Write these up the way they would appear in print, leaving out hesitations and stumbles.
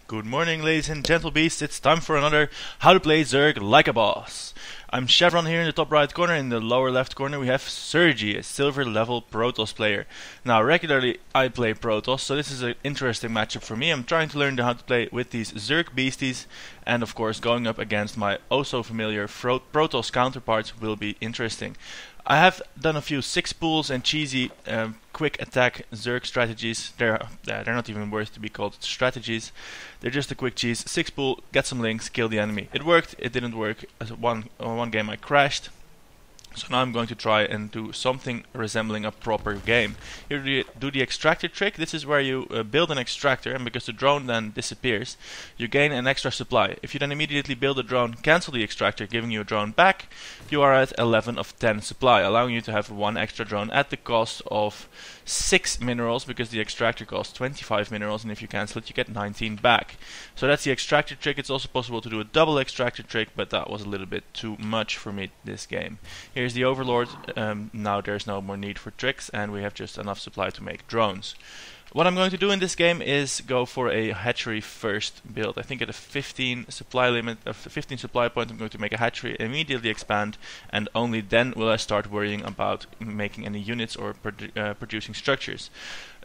Good morning, ladies and gentle beasts. It's time for another How to Play Zerg Like a Boss. I'm Chevron here in the top right corner. In the lower left corner we have Sergi, a silver level Protoss player. Now regularly I play Protoss, so this is an interesting matchup for me. I'm trying to learn how to play with these Zerg beasties, and of course going up against my oh so familiar Protoss counterparts will be interesting. I have done a few 6 pools and cheesy quick attack Zerg strategies. They're not even worth to be called strategies. They're just a quick cheese. 6 pool, get some links, kill the enemy. It worked, it didn't work. One game I crashed. So now I'm going to try and do something resembling a proper game. Here we do the extractor trick. This is where you build an extractor, and because the drone then disappears, you gain an extra supply. If you then immediately build a drone, cancel the extractor, giving you a drone back, you are at 11 of 10 supply, allowing you to have 1 extra drone at the cost of 6 minerals, because the extractor costs 25 minerals, and if you cancel it you get 19 back. So that's the extractor trick. It's also possible to do a double extractor trick, but that was a little bit too much for me this game. Here's the Overlord. Now there's no more need for tricks, and we have just enough supply to make drones. What I'm going to do in this game is go for a hatchery first build. I think at a 15 supply limit, of 15 supply point, I'm going to make a hatchery, immediately expand, and only then will I start worrying about making any units or producing structures.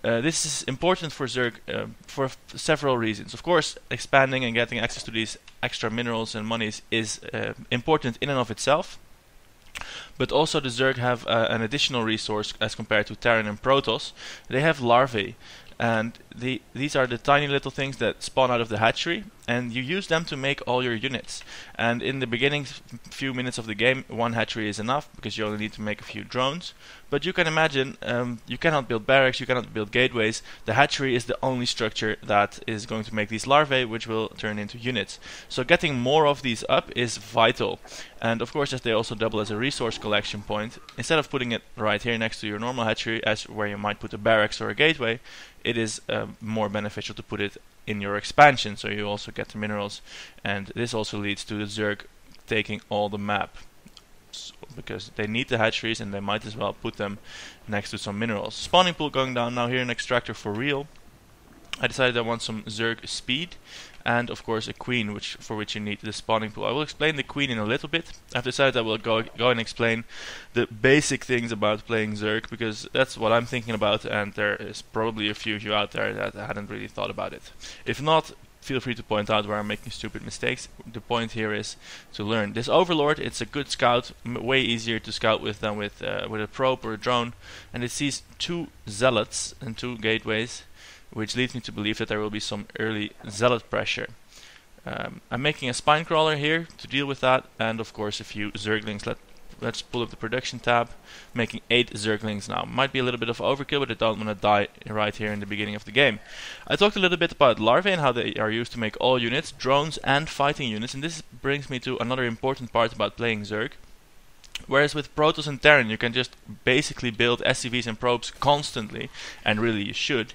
This is important for Zerg for several reasons. Of course, expanding and getting access to these extra minerals and monies is important in and of itself. But also the Zerg have an additional resource as compared to Terran and Protoss. They have larvae, and these are the tiny little things that spawn out of the hatchery, and you use them to make all your units. And in the beginning few minutes of the game, 1 hatchery is enough, because you only need to make a few drones. But you can imagine, you cannot build barracks, you cannot build gateways. The hatchery is the only structure that is going to make these larvae, which will turn into units. So getting more of these up is vital. And of course, as they also double as a resource collection point, instead of putting it right here next to your normal hatchery, as where you might put a barracks or a gateway, it is more beneficial to put it in your expansion, so you also get the minerals, and this also leads to the Zerg taking all the map, because they need the hatcheries and they might as well put them next to some minerals. Spawning pool going down now. Here an extractor for real. I decided I want some Zerg speed, and of course a queen, for which you need the spawning pool. I will explain the queen in a little bit. I've decided I will go and explain the basic things about playing Zerg, because that's what I'm thinking about, and there is probably a few of you out there that hadn't really thought about it. If not, feel free to point out where I'm making stupid mistakes. The point here is to learn. This Overlord, it's a good scout, way easier to scout with than with a probe or a drone, and it sees 2 zealots and 2 gateways, which leads me to believe that there will be some early zealot pressure. I'm making a spine crawler here to deal with that, and of course a few zerglings. Let's pull up the production tab, making 8 zerglings now. Might be a little bit of overkill, but I don't want to die right here in the beginning of the game. I talked a little bit about larvae and how they are used to make all units, drones and fighting units, and this brings me to another important part about playing Zerg. Whereas with Protoss and Terran you can just basically build SCVs and probes constantly, and really you should.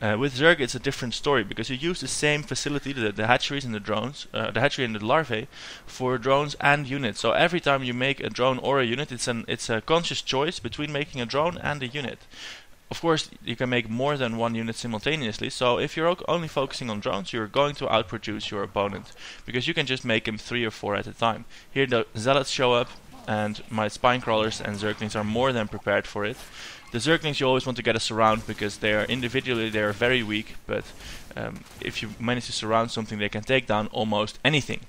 With Zerg it's a different story, because you use the same facility, the hatcheries and the drones, the hatchery and the larvae, for drones and units. So every time you make a drone or a unit, it's a conscious choice between making a drone and a unit. Of course, you can make more than 1 unit simultaneously, so if you're only focusing on drones, you're going to outproduce your opponent, because you can just make them 3 or 4 at a time. Here the zealots show up, and my spine crawlers and zerglings are more than prepared for it. The zerglings you always want to get a surround, because they are individually very weak, but if you manage to surround something they can take down almost anything.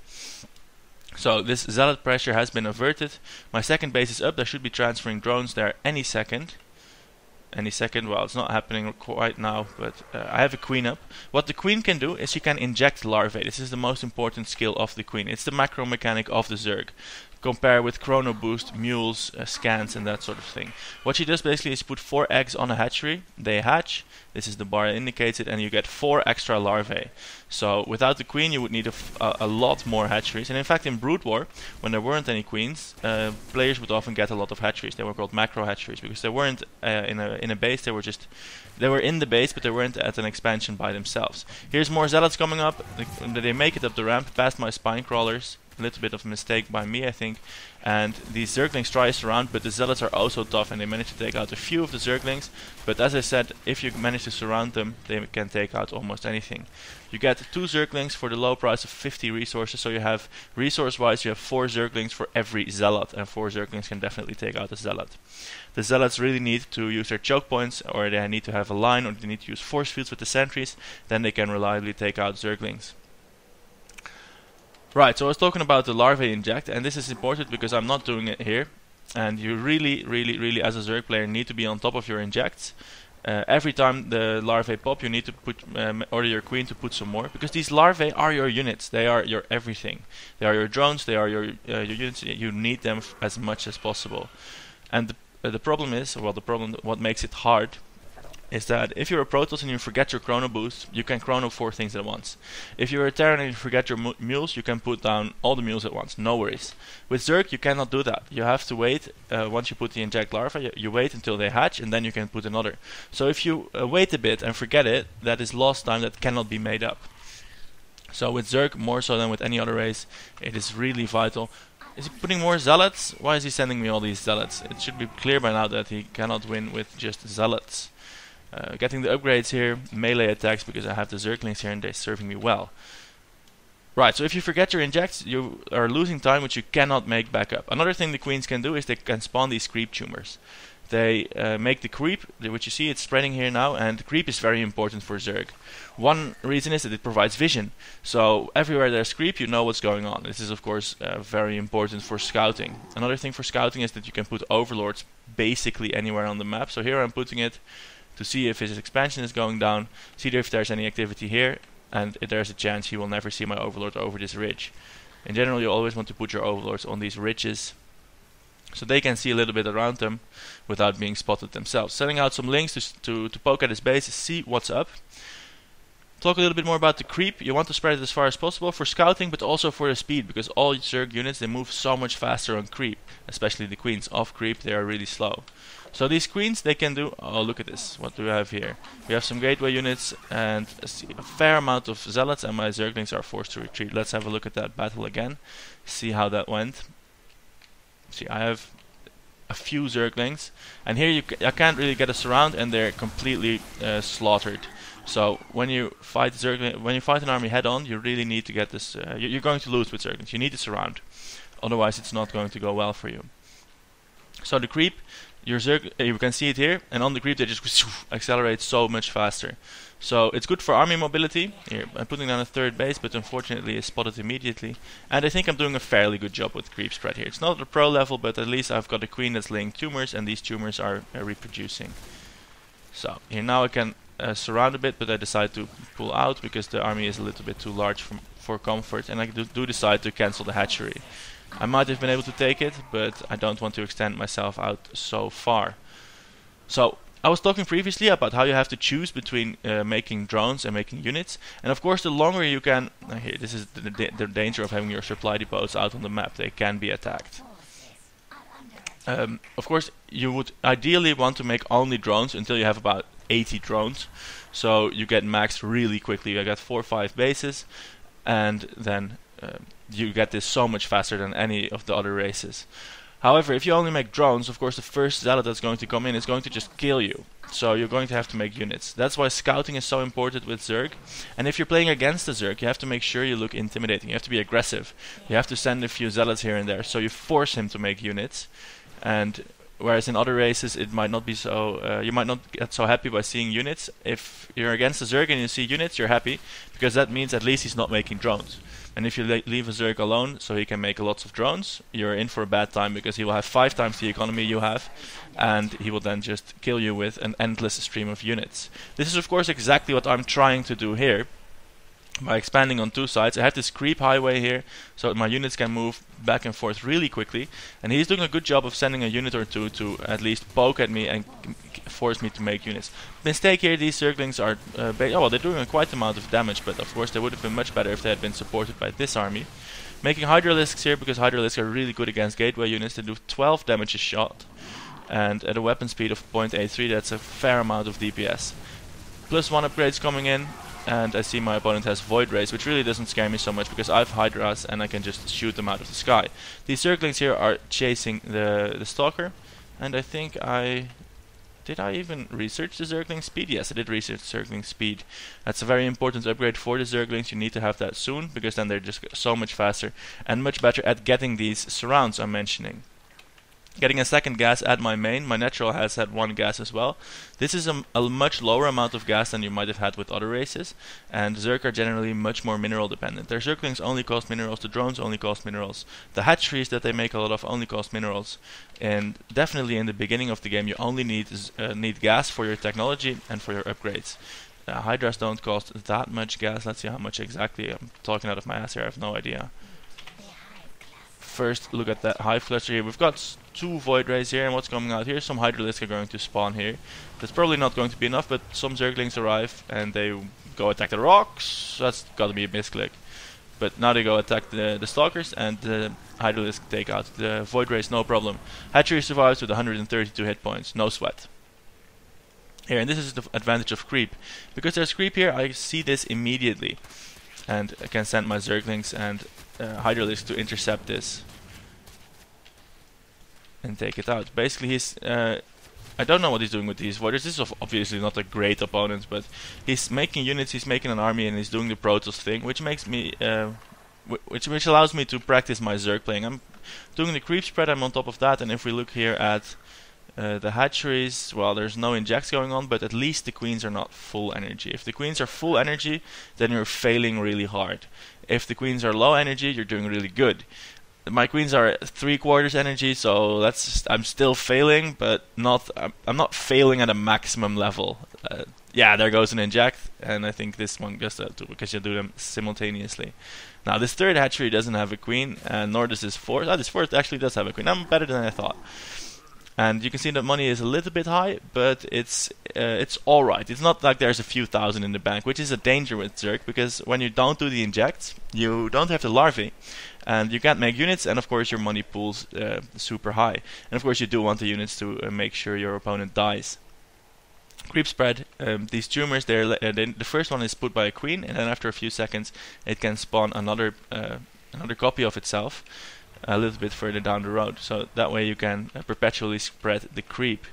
So this zealot pressure has been averted. My second base is up. There should be transferring drones there any second. Well, it's not happening quite now, but I have a queen up. What the queen can do is she can inject larvae. This is the most important skill of the queen. It's the macro mechanic of the Zerg. Compare with chrono boost, mules, scans and that sort of thing. What she does basically is put 4 eggs on a hatchery, they hatch, this is the bar that indicates it, and you get 4 extra larvae. So without the queen you would need a lot more hatcheries, and in fact in Brood War, when there weren't any queens, players would often get a lot of hatcheries. They were called macro hatcheries, because they weren't in a base, they were in the base, but they weren't at an expansion by themselves. Here's more zealots coming up. They make it up the ramp past my spine crawlers, a little bit of a mistake by me, I think. And these zerglings try to surround, but the zealots are also tough, and they manage to take out a few of the zerglings. But as I said, if you manage to surround them, they can take out almost anything. You get 2 zerglings for the low price of 50 resources, so you have, resource-wise, you have 4 zerglings for every zealot, and 4 zerglings can definitely take out a zealot. The zealots really need to use their choke points, or they need to have a line, or they need to use force fields with the sentries, then they can reliably take out zerglings. Right, so I was talking about the Larvae Inject, and this is important because I'm not doing it here. And you really, as a Zerg player, need to be on top of your injects. Every time the larvae pop, you need to order your queen to put some more, because these larvae are your units. They are your everything. They are your drones. They are your units. You need them as much as possible. And the problem is, well, what makes it hard, is that if you're a Protoss and you forget your chrono boost, you can chrono 4 things at once. If you're a Terran and you forget your mules, you can put down all the mules at once, no worries. With Zerg, you cannot do that. You have to wait, once you put the inject larva, you wait until they hatch, and then you can put another. So if you wait a bit and forget it, that is lost time that cannot be made up. So with Zerg, more so than with any other race, it is really vital. Is he putting more zealots? Why is he sending me all these zealots? It should be clear by now that he cannot win with just zealots. Getting the upgrades here, melee attacks, because I have the zerglings here and they're serving me well. Right, so if you forget your injects, you are losing time which you cannot make back up. Another thing the queens can do is they can spawn these creep tumors. They make the creep, which you see it's spreading here now, and creep is very important for Zerg. One reason is that it provides vision, so everywhere there's creep you know what's going on. This is of course very important for scouting. Another thing for scouting is that you can put overlords basically anywhere on the map. So here I'm putting it to see if his expansion is going down, see if there's any activity here, and if there's a chance he will never see my overlord over this ridge. In general, you always want to put your overlords on these ridges, so they can see a little bit around them without being spotted themselves. Sending out some links to poke at his base, see what's up. Talk a little bit more about the creep. You want to spread it as far as possible for scouting, but also for the speed, because all Zerg units, they move so much faster on creep, especially the queens. Off creep, they are really slow. So these queens, they can do, oh look at this, what do we have here? We have some gateway units and a fair amount of zealots, and my zerglings are forced to retreat. Let's have a look at that battle again, see how that went. See, I have a few zerglings, and here I can't really get a surround, and they're completely slaughtered. So when you fight an army head on, you really need to get this, you're going to lose with zerglings, you need to surround, otherwise it's not going to go well for you. So the creep, your Zerg, you can see it here, and on the creep they just accelerate so much faster. So it's good for army mobility. Here, I'm putting down a third base, but unfortunately it's spotted immediately. And I think I'm doing a fairly good job with creep spread here. It's not at the pro level, but at least I've got a queen that's laying tumors, and these tumors are reproducing. So here now I can surround a bit, but I decide to pull out because the army is a little bit too large for comfort, and I do decide to cancel the hatchery. I might have been able to take it, but I don't want to extend myself out so far. So I was talking previously about how you have to choose between making drones and making units, and of course the longer you can, here, this is the danger of having your supply depots out on the map. They can be attacked. Of course you would ideally want to make only drones until you have about 80 drones, so you get maxed really quickly. You get 4 or 5 bases, and then you get this so much faster than any of the other races. However, if you only make drones, of course the first zealot that's going to come in is going to just kill you. So you're going to have to make units. That's why scouting is so important with Zerg. And if you're playing against the Zerg, you have to make sure you look intimidating. You have to be aggressive. You have to send a few zealots here and there, so you force him to make units. And whereas in other races it might not be so, you might not get so happy by seeing units. If you're against the Zerg and you see units, you're happy, because that means at least he's not making drones. And if you leave a Zerg alone so he can make lots of drones, you're in for a bad time, because he will have 5 times the economy you have, and he will then just kill you with an endless stream of units. This is of course exactly what I'm trying to do here. By expanding on 2 sides, I have this creep highway here, so my units can move back and forth really quickly, and he's doing a good job of sending a unit or 2 to at least poke at me and force me to make units. Mistake here, these zerglings are, well, they're doing quite a amount of damage, but of course they would have been much better if they had been supported by this army. Making hydralisks here, because hydralisks are really good against gateway units. They do 12 damage a shot, and at a weapon speed of 0.83, that's a fair amount of DPS. +1 upgrades coming in. and I see my opponent has Void Rays, which really doesn't scare me so much because I have Hydras and I can just shoot them out of the sky. These Zerglings here are chasing the Stalker, and I think did I even research the Zergling speed? Yes, I did research Zergling speed. That's a very important upgrade for the Zerglings. You need to have that soon, because then they're just so much faster and much better at getting these surrounds I'm mentioning. Getting a second gas at my main. My natural has had one gas as well. This is a much lower amount of gas than you might have had with other races, and Zerg are generally much more mineral dependent. Their Zerglings only cost minerals, the drones only cost minerals, the hatcheries that they make a lot of only cost minerals, and definitely in the beginning of the game you only need gas for your technology and for your upgrades. Hydras don't cost that much gas. Let's see how much exactly. I'm talking out of my ass here, I have no idea. First look at that hive cluster here. We've got 2 Void Rays here, and what's coming out here? Some Hydralisks are going to spawn here. That's probably not going to be enough, but some Zerglings arrive and they go attack the rocks. That's got to be a misclick. But now they go attack the Stalkers, and the Hydralisks take out the Void Rays, no problem. Hatchery survives with 132 hit points, no sweat. Here, and this is the advantage of creep. Because there's creep here, I see this immediately. And I can send my Zerglings and Hydralisks to intercept this and take it out. Basically, he's I don't know what he's doing with these Voiders. This is obviously not a great opponent, but he's making units, he's making an army, and he's doing the Protoss thing, which makes me which allows me to practice my Zerg playing. I'm doing the creep spread, I'm on top of that, and if we look here at the hatcheries, well, there's no injects going on, but at least the queens are not full energy. If the queens are full energy, then you're failing really hard. If the queens are low energy, you're doing really good. My queens are 3/4 energy, so I'm still failing, but I'm not failing at a maximum level. Yeah, there goes an inject, and I think this one goes to because you do them simultaneously. Now this third hatchery doesn't have a queen, and nor does this fourth. This fourth actually does have a queen. I'm better than I thought. And you can see that money is a little bit high, but it's alright. It's not like there's a few thousand in the bank, which is a danger with Zerg, because when you don't do the injects, you don't have the larvae, and you can't make units, and of course your money pool's super high. And of course you do want the units to make sure your opponent dies. Creep spread, these tumors, the first one is put by a queen, and then after a few seconds it can spawn another copy of itself a little bit further down the road, so that way you can perpetually spread the creep.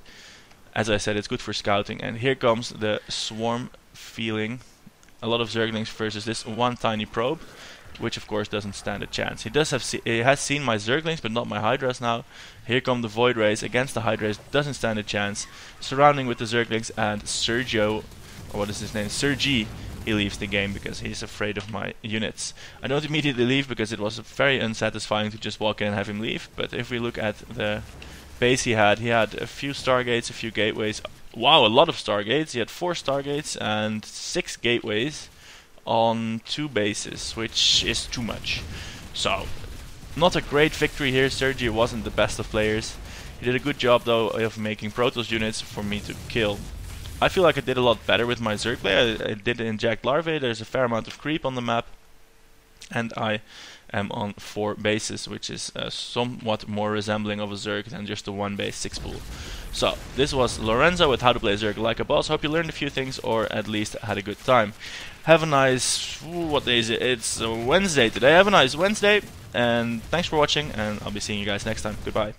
As I said, it's good for scouting, and here comes the swarm feeling. A lot of Zerglings versus this one tiny probe, which of course doesn't stand a chance. He has seen my Zerglings, but not my Hydras now. Here come the Void Rays against the Hydras, doesn't stand a chance. Surrounding with the Zerglings, and Sergio, or what is his name, Sergi, he leaves the game because he's afraid of my units. I don't immediately leave because it was very unsatisfying to just walk in and have him leave, but if we look at the base he had a few Stargates, a few gateways. Wow, a lot of Stargates. He had 4 Stargates and 6 gateways on 2 bases, which is too much. So, not a great victory here. Sergi wasn't the best of players. He did a good job though of making Protoss units for me to kill. I feel like I did a lot better with my Zerg play. I did inject larvae, there's a fair amount of creep on the map, and I am on 4 bases, which is somewhat more resembling of a Zerg than just a 1 base 6 pool. So, this was Lorenzo with How to Play Zerg Like a Boss. Hope you learned a few things, or at least had a good time. Have a nice... what day is it? It's Wednesday today. Have a nice Wednesday, and thanks for watching, and I'll be seeing you guys next time. Goodbye.